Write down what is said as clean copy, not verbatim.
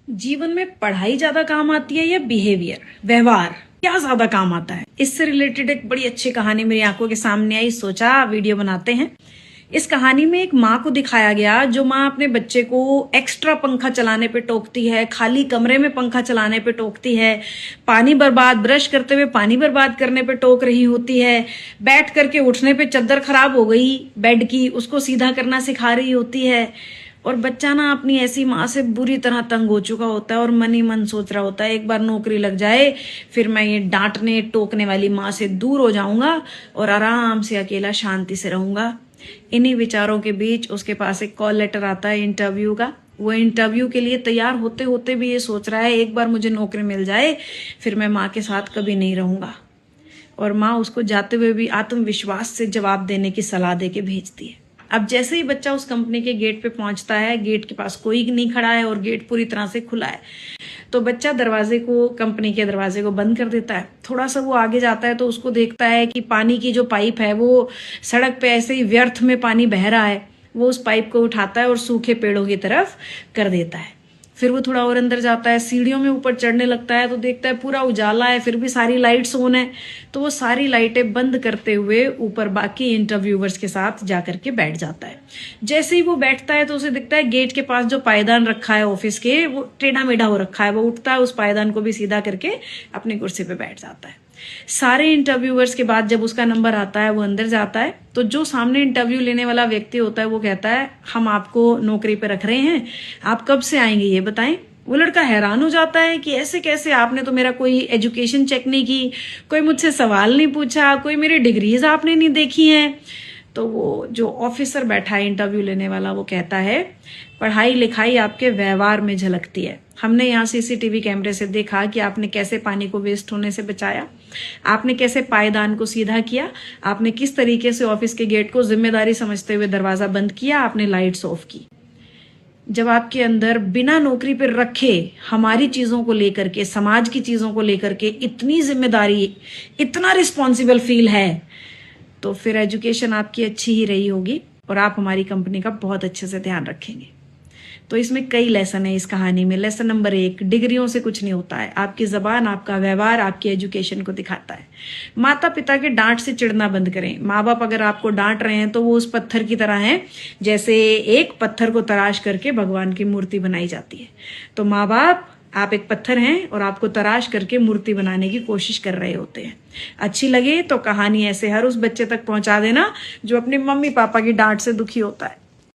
जीवन में पढ़ाई ज्यादा काम आती है या बिहेवियर, व्यवहार, क्या ज्यादा काम आता है? इससे रिलेटेड एक बड़ी अच्छी कहानी मेरी आंखों के सामने आई, सोचा वीडियो बनाते हैं। इस कहानी में एक माँ को दिखाया गया जो माँ अपने बच्चे को एक्स्ट्रा पंखा चलाने पे टोकती है, खाली कमरे में पंखा चलाने पे टोकती है, पानी बर्बाद, ब्रश करते हुए पानी बर्बाद करने पे टोक रही होती है, बैठ करके उठने पे चद्दर खराब हो गई बेड की, उसको सीधा करना सिखा रही होती है। और बच्चा ना अपनी ऐसी माँ से बुरी तरह तंग हो चुका होता है और मन ही मन सोच रहा होता है एक बार नौकरी लग जाए, फिर मैं ये डांटने टोकने वाली माँ से दूर हो जाऊंगा और आराम से अकेला शांति से रहूंगा। इन्हीं विचारों के बीच उसके पास एक कॉल लेटर आता है इंटरव्यू का। वो इंटरव्यू के लिए तैयार होते होते भी ये सोच रहा है एक बार मुझे नौकरी मिल जाए, फिर मैं माँ के साथ कभी नहीं रहूंगा। और माँ उसको जाते हुए भी आत्मविश्वास से जवाब देने की सलाह दे के भेजती है। अब जैसे ही बच्चा उस कंपनी के गेट पे पहुंचता है, गेट के पास कोई नहीं खड़ा है और गेट पूरी तरह से खुला है, तो बच्चा कंपनी के दरवाजे को बंद कर देता है। थोड़ा सा वो आगे जाता है तो उसको देखता है कि पानी की जो पाइप है वो सड़क पे ऐसे ही व्यर्थ में पानी बह रहा है। वो उस पाइप को उठाता है और सूखे पेड़ों की तरफ कर देता है। फिर वो थोड़ा और अंदर जाता है, सीढ़ियों में ऊपर चढ़ने लगता है तो देखता है पूरा उजाला है, फिर भी सारी लाइट्स ऑन है। तो वो सारी लाइटें बंद करते हुए ऊपर बाकी इंटरव्यूवर्स के साथ जाकर के बैठ जाता है। जैसे ही वो बैठता है तो उसे दिखता है गेट के पास जो पायदान रखा है ऑफिस के, वो टेढ़ा मेढ़ा हो रखा है। वो उठता है, उस पायदान को भी सीधा करके अपनी कुर्सी पे बैठ जाता है। सारे इंटरव्यूअर्स के बाद जब उसका नंबर आता है, वो अंदर जाता है तो जो सामने इंटरव्यू लेने वाला व्यक्ति होता है वो कहता है हम आपको नौकरी पे रख रहे हैं, आप कब से आएंगे ये बताएं। वो लड़का हैरान हो जाता है कि ऐसे कैसे, आपने तो मेरा कोई एजुकेशन चेक नहीं की, कोई मुझसे सवाल नहीं पूछा, कोई मेरी डिग्रीज आपने नहीं देखी हैं। तो वो जो ऑफिसर बैठा है इंटरव्यू लेने वाला, वो कहता है पढ़ाई लिखाई आपके व्यवहार में झलकती है। हमने यहाँ सीसीटीवी कैमरे से देखा कि आपने कैसे पानी को वेस्ट होने से बचाया, आपने कैसे पायदान को सीधा किया, आपने किस तरीके से ऑफिस के गेट को जिम्मेदारी समझते हुए दरवाजा बंद किया, आपने लाइट्स ऑफ की। जब आपके अंदर बिना नौकरी पर रखे हमारी चीजों को लेकर के, समाज की चीजों को लेकर के इतनी जिम्मेदारी, इतना रिस्पॉन्सिबल फील है, तो फिर एजुकेशन आपकी अच्छी ही रही होगी और आप हमारी कंपनी का बहुत अच्छे से ध्यान रखेंगे। तो इसमें कई लेसन है इस कहानी में। लेसन नंबर 1, डिग्रियों से कुछ नहीं होता है, आपकी जबान, आपका व्यवहार आपकी एजुकेशन को दिखाता है। माता पिता के डांट से चिढ़ना बंद करें। माँ बाप अगर आपको डांट रहे हैं तो वो उस पत्थर की तरह हैं जैसे एक पत्थर को तराश करके भगवान की मूर्ति बनाई जाती है। तो माँ बाप, आप एक पत्थर हैं और आपको तराश करके मूर्ति बनाने की कोशिश कर रहे होते हैं। अच्छी लगे तो कहानी ऐसे हर उस बच्चे तक पहुंचा देना जो अपने मम्मी पापा की डांट से दुखी होता है।